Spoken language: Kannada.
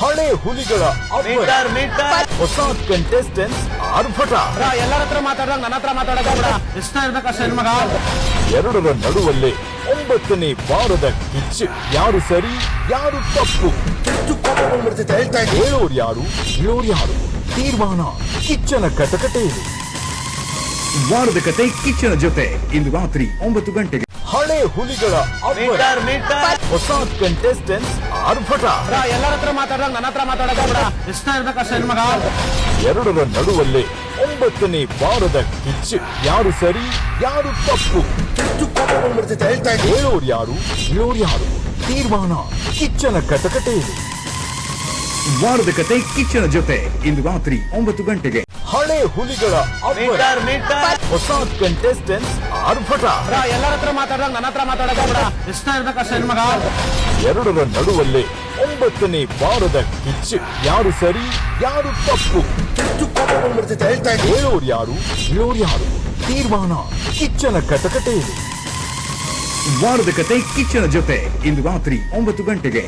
ಹಳೆ ಹುಲಿಗಳ ಹೊಸ ಕಂಟೆಸ್ಟೆಂಟ್ಸ್ ಆರ್ಭಟ. ಎಲ್ಲರ ಹತ್ರ ಮಾತಾಡೋದು ನನ್ನ ಹತ್ರ ಮಾತಾಡೋದ ಇಷ್ಟ ಇರ್ಬೇಕಷ್ಟೇ ಮಗ. ಎರಡರ ನಡುವಲ್ಲೇ 9ನೇ ವಾರದ ಕಿಚ್ಚು. ಯಾರು ಸರಿ ಯಾರು ತಪ್ಪು, ಹೇಳೋರು ಯಾರು ಹೇಳೋರು ಯಾರು, ತೀರ್ಮಾನ ಕಿಚ್ಚನ ಕಟಕಟೆಯಲ್ಲಿ. ವಾರದ ಕತೆ ಕಿಚ್ಚನ ಜೊತೆ ಇಂದು ರಾತ್ರಿ 9 ಗಂಟೆಗೆ. ಹಳೆ ಹುಲಿಗಳ ಹೊಸ ಕಂಟೆಸ್ಟೆಂಟ್ಸ್ ಆರ್ಭಟ. ಎಲ್ಲರ ಹತ್ರ ಮಾತಾಡೋದು ನನ್ನ ಹತ್ರ ಮಾತಾಡೋದ ಇಷ್ಟ ಇರ್ಬೇಕಷ್ಟೇ ಮಗ. ಎರಡರ ನಡುವಲ್ಲೇ 9ನೇ ವಾರದ ಕಿಚ್ಚು. ಯಾರು ಸರಿ ಯಾರು ತಪ್ಪು, ಹೇಳೋರು ಯಾರು ಹೇಳೋರು ಯಾರು, ತೀರ್ಮಾನ ಕಿಚ್ಚನ ಕಟಕಟೆಯಲ್ಲಿ. ವಾರದ ಕತೆ ಕಿಚ್ಚನ ಜೊತೆ ಇಂದು ರಾತ್ರಿ 9 ಗಂಟೆಗೆ. ಹಳೆ ಹುಲಿಗಳ ಹೊಸ ಕಂಟೆಸ್ಟೆಂಟ್ಸ್ ಆರ್ಭಟ. ಎಲ್ಲರ ಹತ್ರ ಮಾತಾಡೋದು ನನ್ನ ಹತ್ರ ಮಾತಾಡೋದ ಇಷ್ಟ ಇರ್ಬೇಕಷ್ಟೇ ಮಗ. ಎರಡರ ನಡುವಲ್ಲೇ 9ನೇ ವಾರದ ಕಿಚ್ಚು. ಯಾರು ಸರಿ ಯಾರು ತಪ್ಪು, ಹೇಳೋರು ಯಾರು ಹೇಳೋರು ಯಾರು, ತೀರ್ಮಾನ ಕಿಚ್ಚನ ಕಟಕಟೆಯಲ್ಲಿ. ವಾರದ ಕತೆ ಕಿಚ್ಚನ ಜೊತೆ ಇಂದು ರಾತ್ರಿ 9 ಗಂಟೆಗೆ.